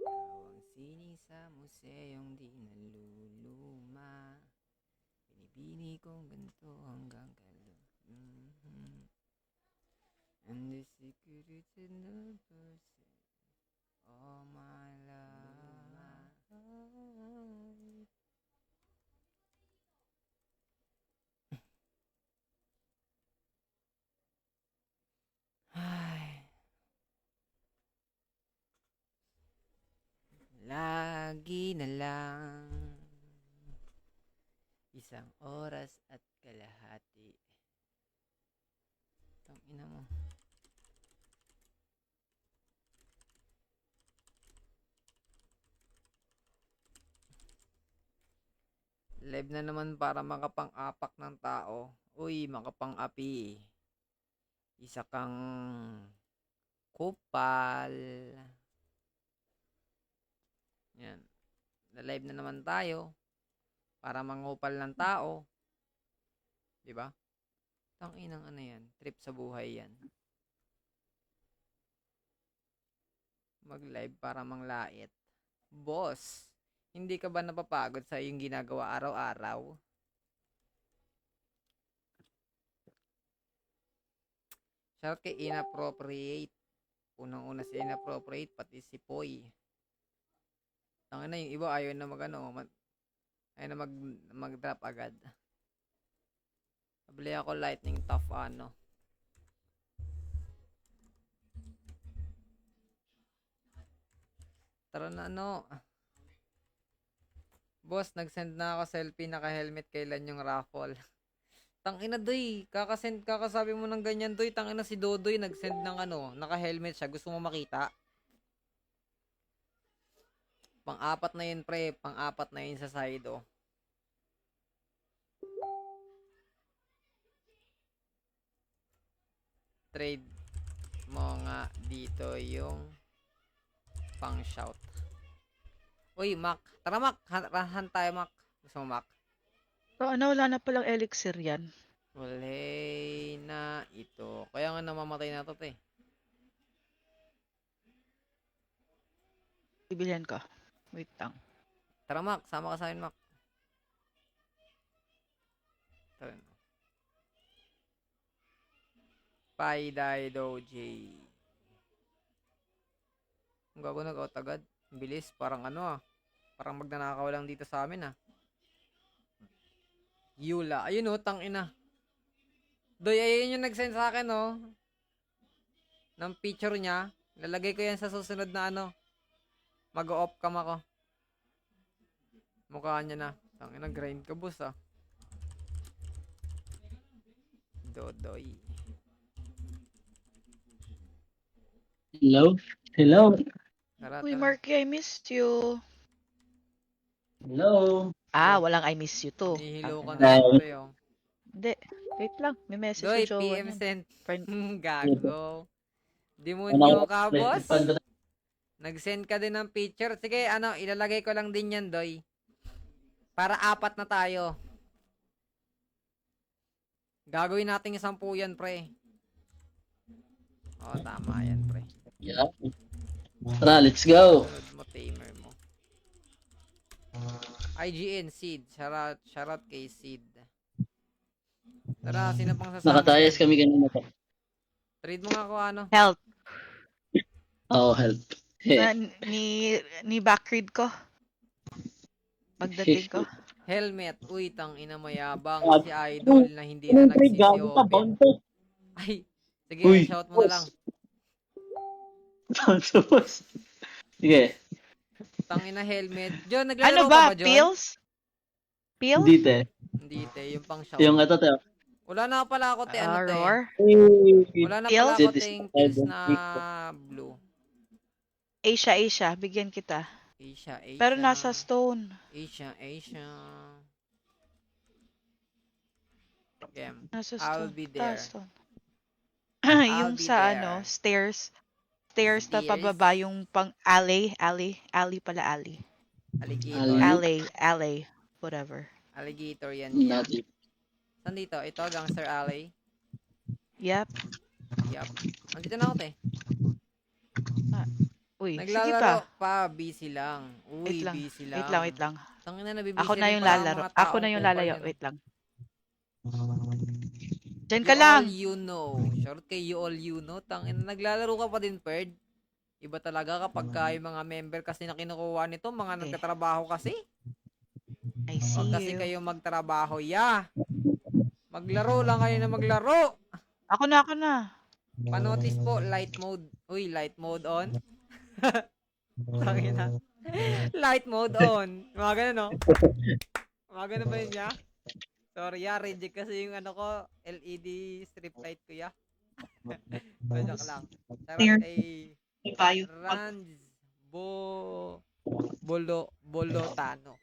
Ang sining sa museyong di naluluma. Binibini kong ganito hanggang And the secret to the person all my life. Ay, lagi na lang isang oras at kalahati. Tangina mo. Live na naman para makapang-apak ng tao. Uy, makapang-api. Isa kang kupal. Yan. Na-live na naman tayo para mangupal ng tao. 'Di ba? Tanginang ano yan. Trip sa buhay yan. Mag-live para manglait. Boss, hindi ka ba napapagod sa iyong ginagawa araw-araw? Shout kay inappropriate. Unang-una si inappropriate, pati si Poy. Tangina yung iba ayaw na ayaw na mag-drop agad. Nabili ako lightning tough ano. Tara na ano. Boss, nag-send na ako selfie naka-helmet kailan yung raffle. Tangina doy, kakasabi mo ng ganyan doy, tangina si Dodoy nag-send ng ano, naka-helmet siya, gusto mo makita? Pang-apat na yun pre, pang-apat na yun sa side oh. Trade mo nga dito yung pang-shout. Uy, Mac. Tara, Mac. Rahan tayo, Mac. Gusto mo, Mac? So, wala na palang elixir yan. Wala na ito. Kaya nga namamatay na to, te. Bibilihan ka. Wait lang. Tara, Mac. Sama ka sa akin, Mac. Tara. Paiday Doji. Ang gago nag-out agad. Bilis. Parang ano ah. Parang magnanakaw lang dito sa amin ah. Yula. Ayun oh, tangina. Doy, ayun yung nag-send sa akin oh. Ng picture niya. Lalagay ko yan sa susunod na ano. Mag-off cam ako. Mukha niya na. Tangina, grind ka boss ah. Dodoy. Hello? Hello? Tara, Uy, tara. Marky, I missed you. Hello? Walang I miss you to. Nihilo ka na Hi. lang pre oh. Hindi. Wait lang. May message Doy, si Jowa PM niyan. sent. Friend. Gago. Ano Demonyo ka, ko? boss? Nag-send ka din ng picture. Sige, ano, ilalagay ko lang din yan, Doy. Para apat na tayo. Gagawin natin 10 yan, pre. Oo, tama yan, pre. Yeah. Tara, let's go. Sunod mo, tamer mo. IGN, Seed. Shoutout kay Seed. Tara, sino pang sasama Nakatayas dyan? kami kanina pa. Trade mo nga ako, ano? Help. Oh, help. Ni backread ko. Pagdating ko. Helmet. Uy, tang ina mayabang. Si Idol na hindi na nagsisi open. Ay, sige, Uy, shout mo na lang. Boss. Sige. Tangina helmet. John, Ano naglalaro ba? ka ba, John? Pills? Pills? Hindi, te. Hindi, te. Yung pang shout. Yung ito, te. Wala na pala ako, te. Ano, te? Roar? Wala na pala Pills? ako, te. Yung pills na blue. Asia. Bigyan kita. Asia. Pero nasa stone. Asia. Game. Nasa I'll stone. be there. Stone. I'll Yung be sa there. ano, stairs. Stairs na Stairs? pababa yung pang alley. Alley pala alley. Alligator. Alley. Whatever. Alligator yan siya. Natin. Saan dito? Ito, Gangster Alley. Yep. Yup. Nandito na ako, te. Uy, sige Naglalaro pa. pa, busy lang. Wait Uy, lang. busy Wait lang, lang. wait lang. Tangina, Ako nabibisi na rin yung pala ang lalaro. mga Ako na taong yung kupal lalayo. yan. Wait lang. Diyan You ka all lang. you know. Short kay you all you know. Tangina, naglalaro ka pa din, Perd. Iba talaga kapag yung mga member kasi na kinukuha nito, mga Okay. nagtatrabaho kasi. I Huwag see kasi you. kayo magtrabaho, ya. Maglaro lang kayo na maglaro. Ako na. Panotis po, light mode. Uy, light mode on. Tangina. Light mode on. Mga ganun, no? Mga ganun ba yun, ya? Sorry, ya. Reject kasi yung ano ko, LED strip light ko, ya. So, joke lang. Charot kay Payo. Ranz Bolotano.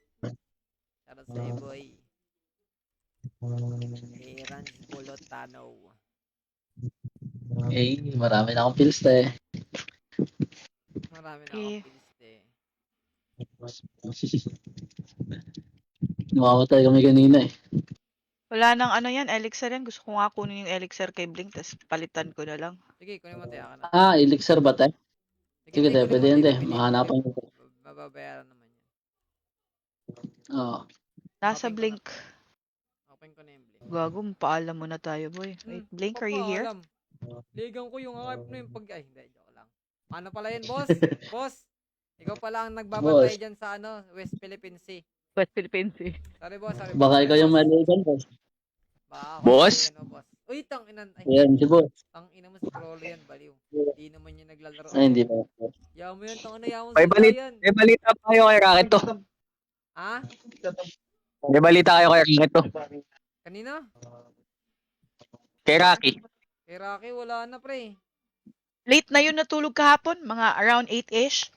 Charot sa boy. Kay Ranz Bolotano. Marami na akong pills eh. Marami na Okay. akong pills eh. Namamatay kami kanina eh. Wala nang ano yan, elixir yan. Gusto ko nga kunin yung elixir kay Blink, tapos palitan ko na lang. Sige, kunin mo tayo ka na. Elixir ba tayo? Sige, Tay, tayo, kunin pwede mo yan, tayo. tayo. Mahanapan ko. Mababayaran naman yan. Oo. Nasa Open ko Blink. Open ko na yung blink. Gago, paalam mo na tayo, boy. Wait, Blink, are you here? Papaalam. Ligang ko yung hype na yung pag... Ay, hindi. Joke lang. Ano pala yun, boss? Boss! Ikaw pala ang nagbabantay dyan sa ano, West Philippine Sea. West Philippines eh. Sorry, boss. Sorry, Baka boss. ikaw yung maligan, boss. Baka ako Boss? yung ano, boss. Uy, tanginan. Ay, Ayan, si boss. tangina mo si Prolo yan, baliw. Di naman yung naglalaro. Ay, hindi pa. Yaw mo yan, tangina, yaw mo May si balit, Ryan. may balita pa kayo kay Rocket to. Ha? May balita kayo kay Rocket to. Kanina? Kay Rocky. Kay Rocky, wala na, pre. Late na yun natulog kahapon, mga around 8-ish.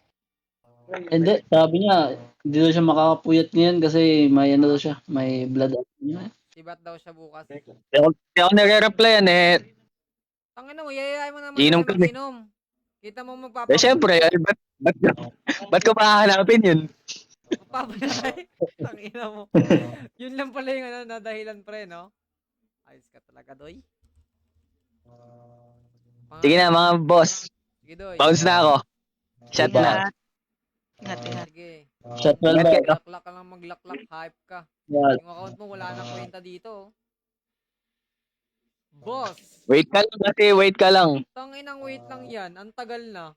Hindi, sabi niya, hindi daw siya makakapuyat ngayon kasi may ano daw siya, may blood out niya. Sibat daw siya bukas. Hindi ako nare-replyan eh. Tangina mo, yayayain mo naman Inom kasi kami. mag-inom. Kita mo Eh magpapakita. syempre, ba't ko mahahanapin yun? Magpapalay. Tangina mo. Yun lang pala yung ano, na dahilan pre, no? Ayos ka talaga, Doy. Sige na mga boss, Sige, Doy. bounce na ako. Shot na. Ingat. Sige. Shot well Ingat ba? kayo. Laklak ka lang maglaklak. Hype ka. Yeah. Yung account mo, wala nang kwenta dito. Oh. Boss! Wait ka lang kasi, wait ka lang. Tanginang wait lang yan. Ang tagal na.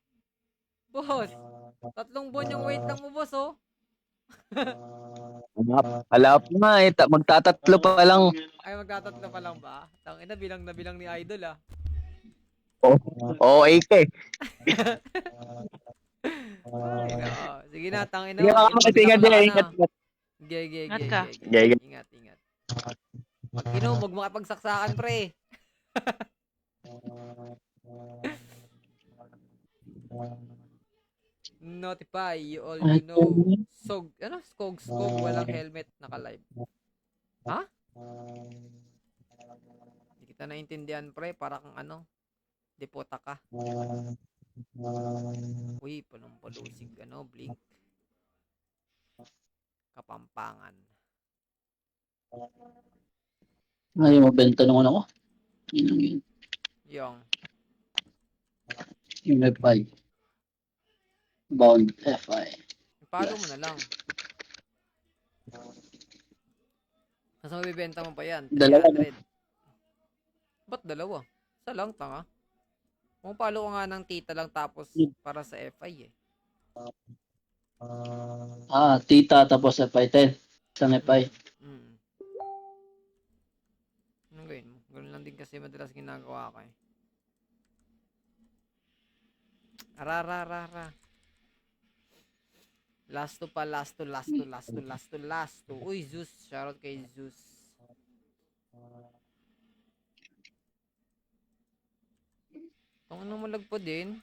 Boss! 3 buwan yung wait lang mo, boss, oh. Wala pa nga eh, magtatatlo pa lang. Ay, magtatatlo pa lang ba? Tangina, bilang na bilang ni Idol, ah. Oo, AK. Tangina, oh. Sige na, tangina. Sige mga boss, ingat din, ingat. Ingat ka. Ingat. Mag-inom, huwag makipag-saksakan, pre. Notify, you all you know. Skog, walang helmet, naka-live. Ha? Hindi kita naintindihan, pre, para kang ano, depota ka. Uy, palusig, blink. Kapampangan. Ngayon, mabenta naman ako. Yun. Yung FI. Bound FI. Follow mo na lang. Mas mabibenta mo pa yan. Dalawa 300. Ba't dalawa? Isa lang, tanga. Kung follow ko nga ng tita lang tapos para sa FI eh. Tita tapos FI 10. Isang FI. Anong gawin mo? Ganun lang din kasi madalas ginagawa ko eh. Arararara. Last to. Uy, Zeus. Shoutout kay Zeus. Ang ano malag pa din?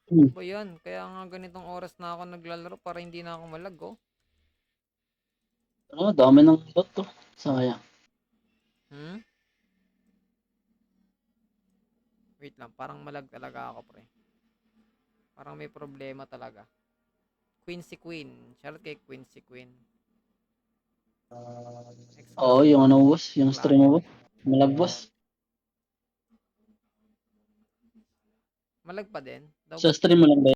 Ano ba yan? Kaya nga ganitong oras na ako naglalaro para hindi na ako malag, oh. Dami ng bot to. Sayang. Wait lang, parang malag talaga ako, pre. Parang may problema talaga. Quincy Queen. Shoutout kay Quincy Queen. Oo, yung ano boss, yung stream mo boss. Malag boss. Malag pa din? Sa stream mo lang ba